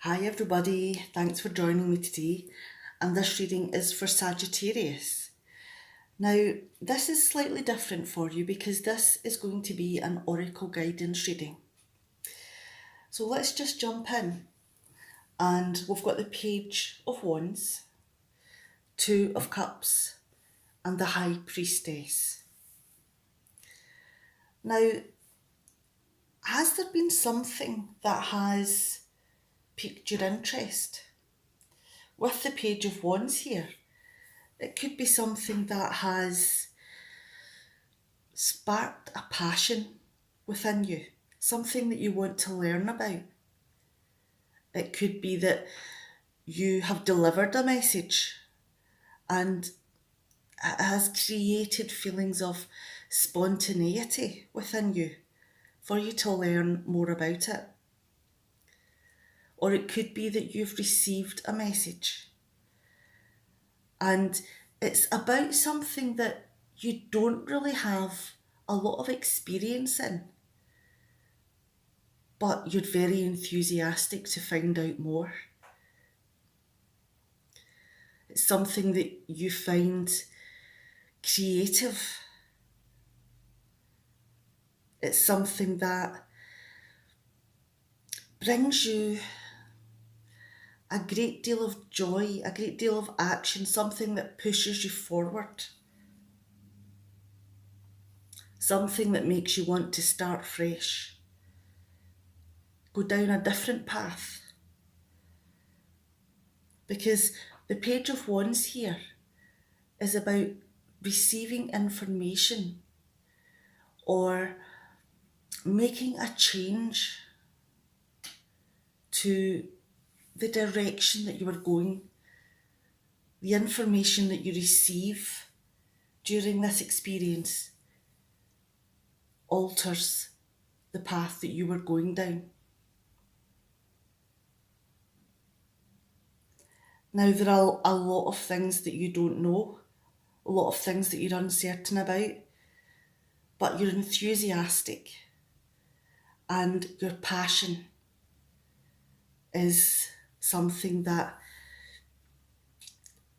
Hi everybody, thanks for joining me today, and this reading is for Sagittarius. Now, this is slightly different for you because this is going to be an oracle guidance reading. So let's just jump in, and we've got the Page of Wands, Two of Cups, and the High Priestess. Now, has there been something that has piqued your interest? With the Page of Wands here, it could be something that has sparked a passion within you, something that you want to learn about. It could be that you have delivered a message and it has created feelings of spontaneity within you for you to learn more about it. Or it could be that you've received a message and it's about something that you don't really have a lot of experience in, but you're very enthusiastic to find out more. It's something that you find creative. It's something that brings you a great deal of joy, a great deal of action, something that pushes you forward, something that makes you want to start fresh, go down a different path. Because the Page of Wands here is about receiving information or making a change to the direction that you are going, the information that you receive during this experience alters the path that you were going down. Now, there are a lot of things that you don't know, a lot of things that you're uncertain about, but you're enthusiastic and your passion is something that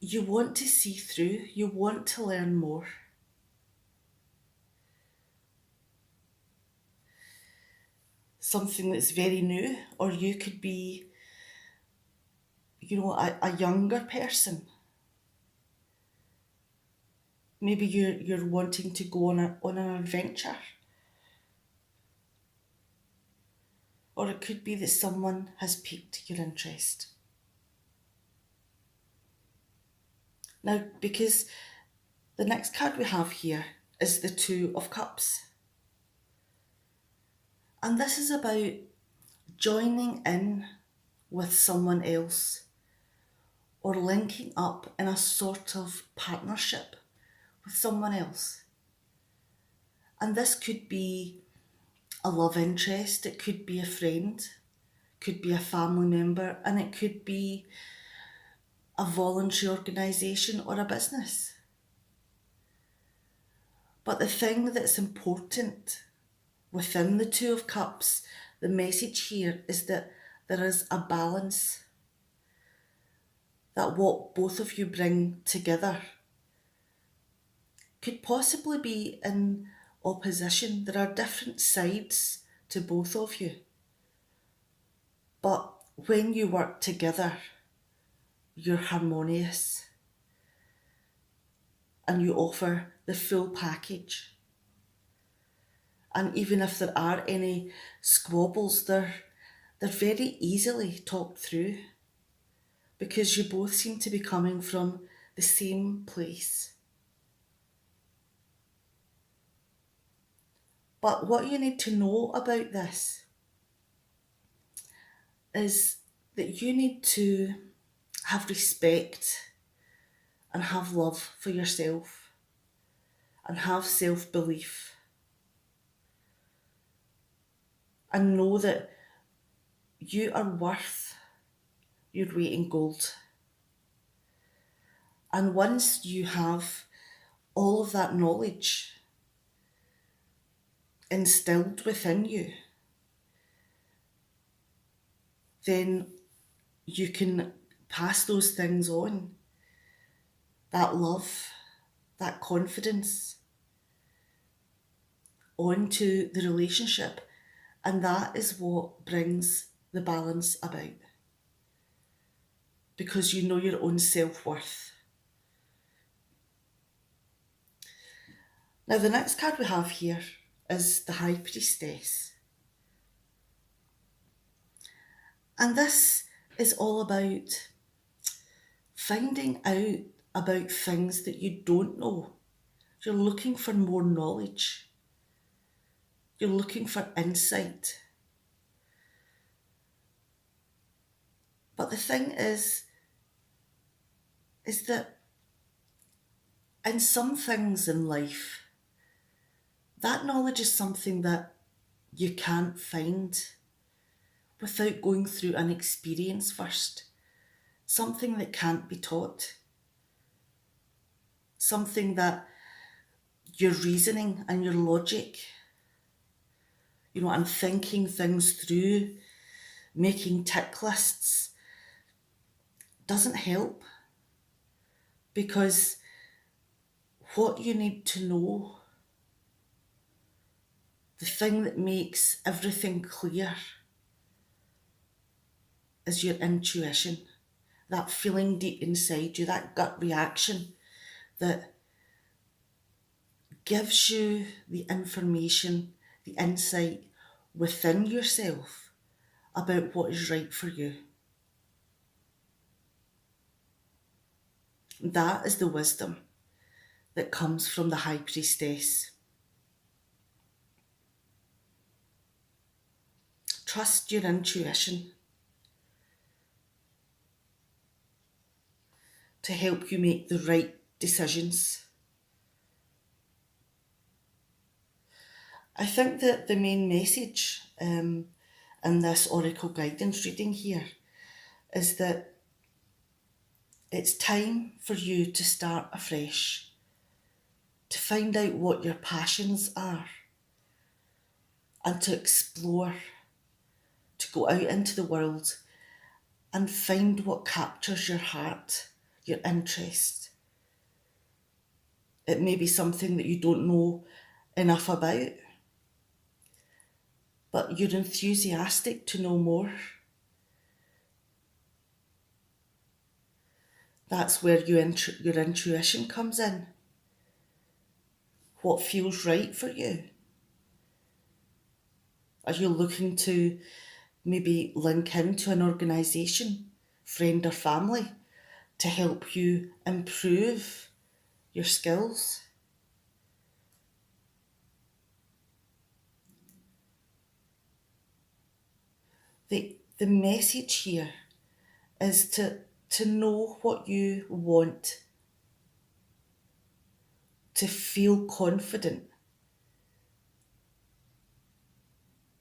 you want to see through, you want to learn more. Something that's very new, or you could be, a younger person. Maybe you're wanting to go on an adventure. Or it could be that someone has piqued your interest. Now, because the next card we have here is the Two of Cups. And this is about joining in with someone else or linking up in a sort of partnership with someone else. And this could be a love interest, it could be a friend, could be a family member, and it could be a voluntary organisation or a business. But the thing that's important within the Two of Cups, the message here is that there is a balance, that what both of you bring together could possibly be in opposition. There are different sides to both of you. But when you work together, you're harmonious and you offer the full package. And even if there are any squabbles, they're very easily talked through because you both seem to be coming from the same place. But what you need to know about this is that you need to have respect and have love for yourself and have self-belief and know that you are worth your weight in gold. And once you have all of that knowledge instilled within you, then you can pass those things on. That love, that confidence onto the relationship. And that is what brings the balance about. Because you know your own self-worth. Now, the next card we have here is the High Priestess. And this is all about finding out about things that you don't know. You're looking for more knowledge. You're looking for insight. But the thing is that in some things in life, that knowledge is something that you can't find without going through an experience first. Something that can't be taught. Something that your reasoning and your logic, and thinking things through, making tick lists, doesn't help. Because what you need to know, the thing that makes everything clear, is your intuition. That feeling deep inside you, that gut reaction that gives you the information, the insight within yourself about what is right for you. That is the wisdom that comes from the High Priestess. Trust your intuition to help you make the right decisions. I think that the main message in this Oracle guidance reading here is that it's time for you to start afresh, to find out what your passions are, and to explore, to go out into the world and find what captures your heart, your interest. It may be something that you don't know enough about, but you're enthusiastic to know more. That's where your intuition comes in. What feels right for you? Are you looking to maybe link into an organisation, friend or family, to help you improve your skills? The message here is to know what you want, to feel confident,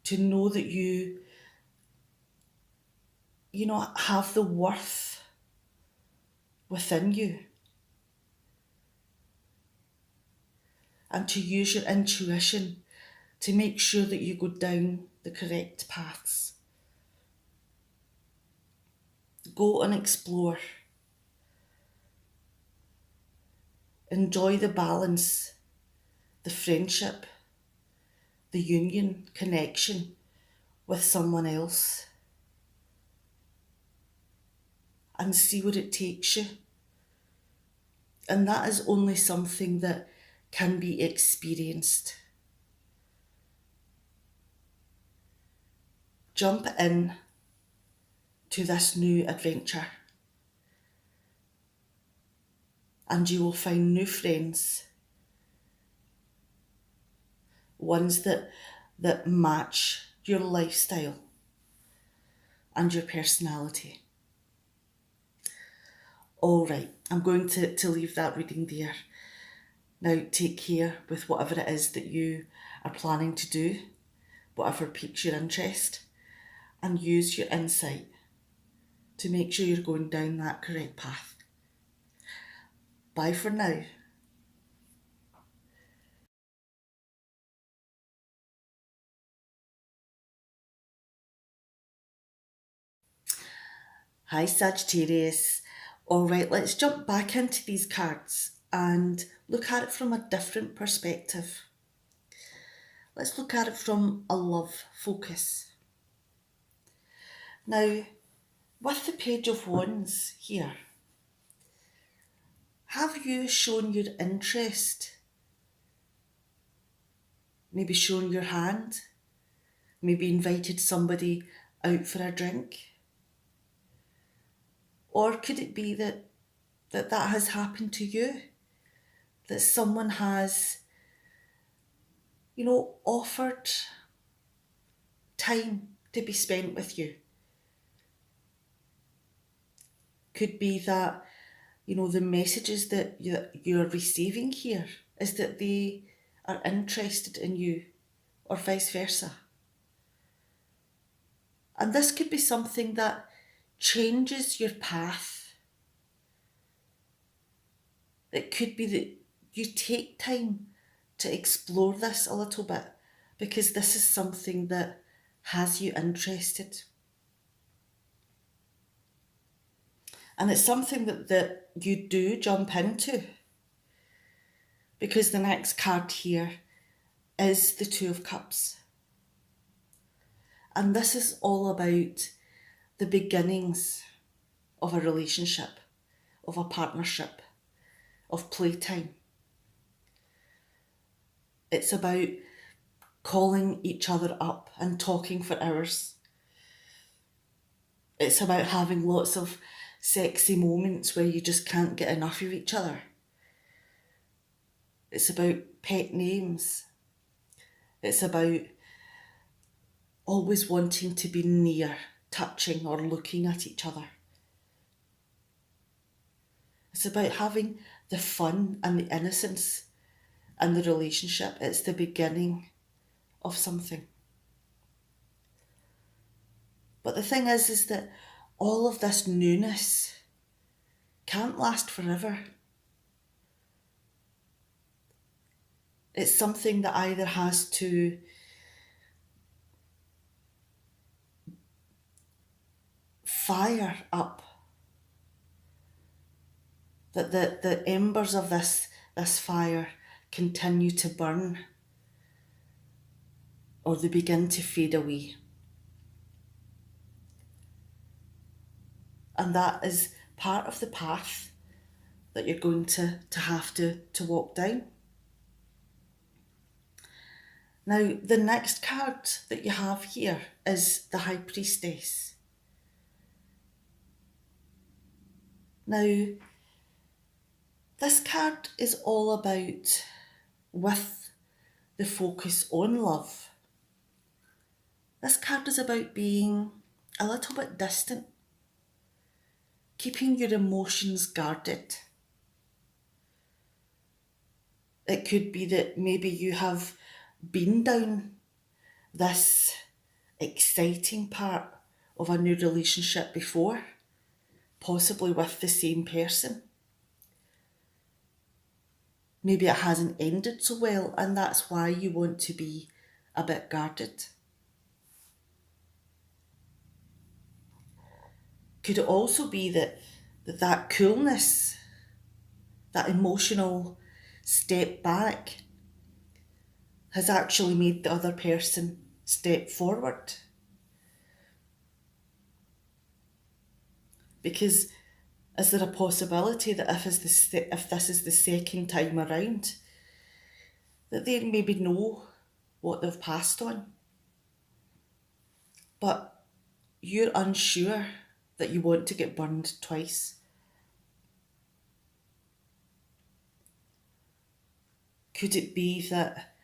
to know that you have the worth within you, and to use your intuition to make sure that you go down the correct paths. Go and explore. Enjoy the balance, the friendship, the union, connection with someone else, and see where it takes you. And that is only something that can be experienced. Jump in to this new adventure, and you will find new friends, ones that match your lifestyle and your personality. All right, I'm going to leave that reading there. Now take care with whatever it is that you are planning to do, whatever piques your interest, and use your insight to make sure you're going down that correct path. Bye for now. Hi Sagittarius. Alright, let's jump back into these cards and look at it from a different perspective. Let's look at it from a love focus. Now, with the Page of Wands here, have you shown your interest? Maybe shown your hand? Maybe invited somebody out for a drink? Or could it be that has happened to you? That someone has, offered time to be spent with you? Could be that, the messages that you're receiving here is that they are interested in you, or vice versa. And this could be something that changes your path. It could be that you take time to explore this a little bit, because this is something that has you interested. And it's something that you do jump into, because the next card here is the Two of Cups. And this is all about the beginnings of a relationship, of a partnership, of playtime. It's about calling each other up and talking for hours. It's about having lots of sexy moments where you just can't get enough of each other. It's about pet names. It's about always wanting to be near, touching or looking at each other. It's about having the fun and the innocence and the relationship. It's the beginning of something. But the thing is that all of this newness can't last forever. It's something that either has to fire up, that the embers of this fire continue to burn, or they begin to fade away. And that is part of the path that you're going to have to walk down. Now, the next card that you have here is the High Priestess. Now, this card is all about, with the focus on love, this card is about being a little bit distant, keeping your emotions guarded. It could be that maybe you have been down this exciting part of a new relationship before, possibly with the same person. Maybe it hasn't ended so well, and that's why you want to be a bit guarded. Could it also be that coolness, that emotional step back, has actually made the other person step forward? Because is there a possibility that if this is the second time around, that they maybe know what they've passed on, but you're unsure that you want to get burned twice? Could it be that,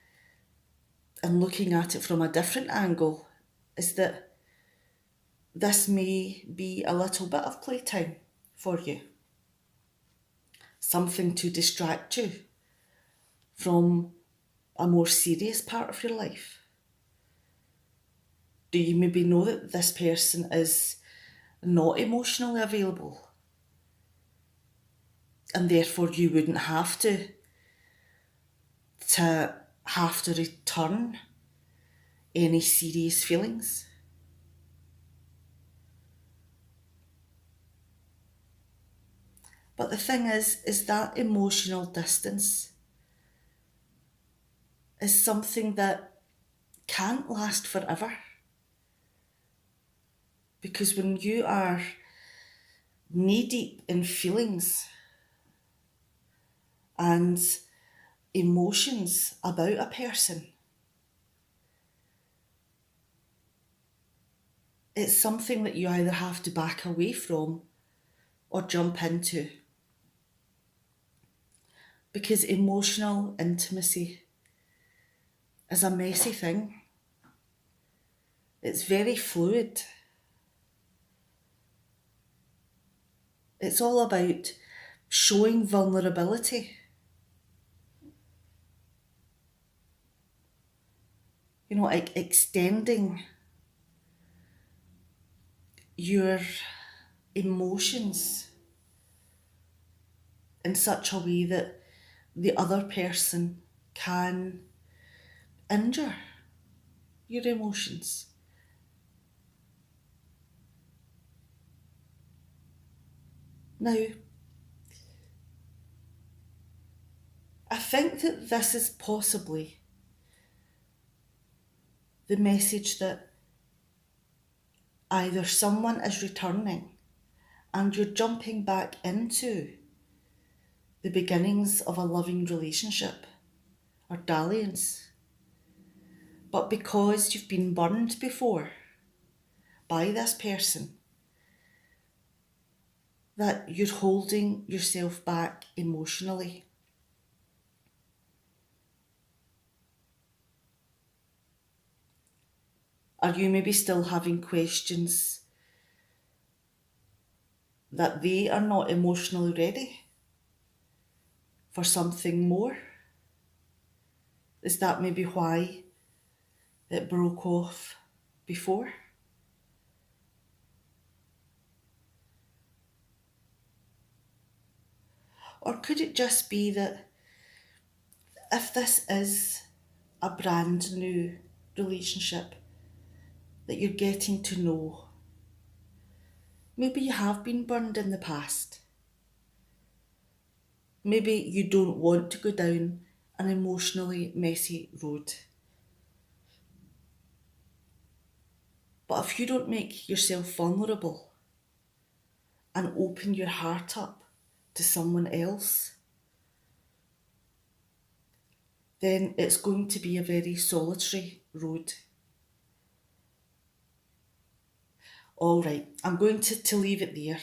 and looking at it from a different angle, is that this may be a little bit of playtime for you? Something to distract you from a more serious part of your life? Do you maybe know that this person is not emotionally available, and therefore you wouldn't have to return any serious feelings? But the thing is that emotional distance is something that can't last forever. Because when you are knee deep in feelings and emotions about a person, it's something that you either have to back away from or jump into. Because emotional intimacy is a messy thing. It's very fluid. It's all about showing vulnerability. Extending your emotions in such a way that the other person can injure your emotions. Now, I think that this is possibly the message that either someone is returning and you're jumping back into the beginnings of a loving relationship or dalliance, but because you've been burned before by this person, that you're holding yourself back emotionally. Are you maybe still having questions that they are not emotionally ready for something more? Is that maybe why it broke off before? Or could it just be that if this is a brand new relationship that you're getting to know, maybe you have been burned in the past. Maybe you don't want to go down an emotionally messy road. But if you don't make yourself vulnerable and open your heart up to someone else, then it's going to be a very solitary road. All right, I'm going to leave it there.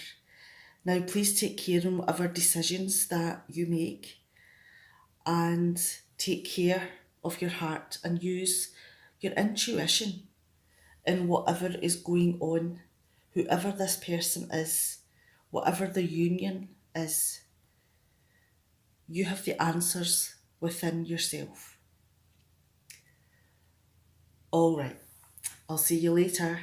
Now, please take care in whatever decisions that you make and take care of your heart and use your intuition in whatever is going on, whoever this person is, whatever the union is. You have the answers within yourself. All right, I'll see you later.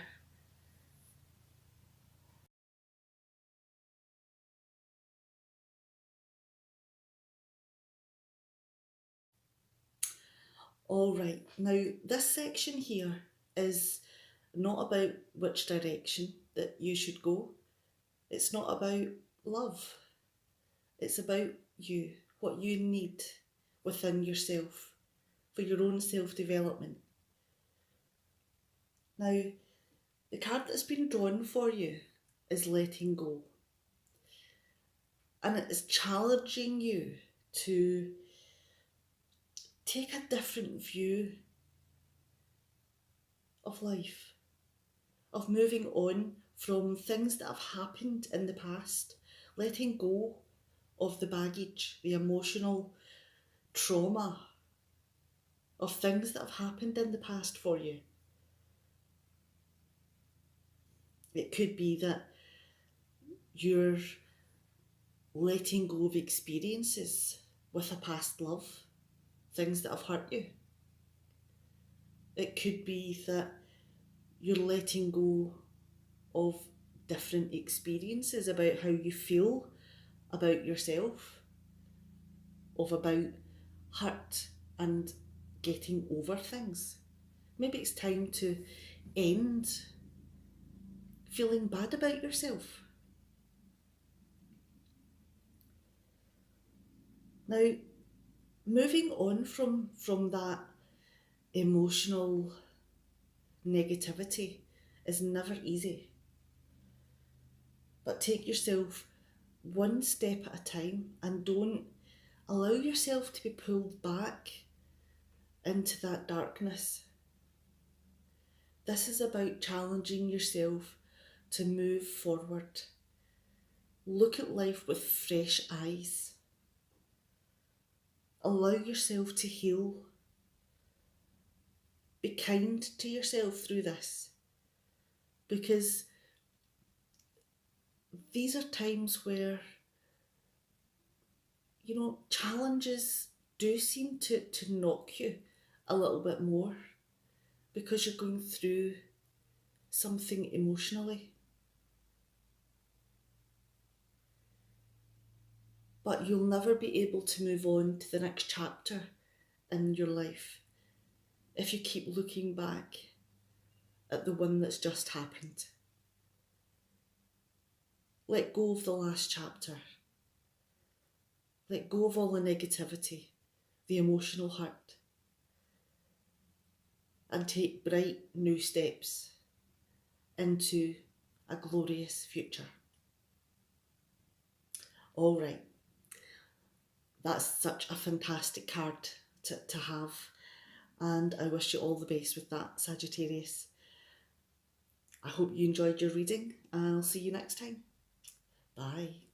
All right, now this section here is not about which direction that you should go. It's not about love. It's about you, what you need within yourself for your own self development. Now, the card that's been drawn for you is letting go. And it is challenging you to take a different view of life, of moving on from things that have happened in the past, letting go of the baggage, the emotional trauma of things that have happened in the past for you. It could be that you're letting go of experiences with a past love, things that have hurt you. It could be that you're letting go of different experiences about how you feel about yourself, of about hurt and getting over things. Maybe it's time to end feeling bad about yourself. Now, moving on from that emotional negativity is never easy. But take yourself one step at a time and don't allow yourself to be pulled back into that darkness. This is about challenging yourself to move forward. Look at life with fresh eyes. Allow yourself to heal. Be kind to yourself through this, because these are times where, challenges do seem to knock you a little bit more because you're going through something emotionally. But you'll never be able to move on to the next chapter in your life if you keep looking back at the one that's just happened. Let go of the last chapter. Let go of all the negativity, the emotional hurt, and take bright new steps into a glorious future. All right, that's such a fantastic card to have, and I wish you all the best with that, Sagittarius. I hope you enjoyed your reading, and I'll see you next time. Bye.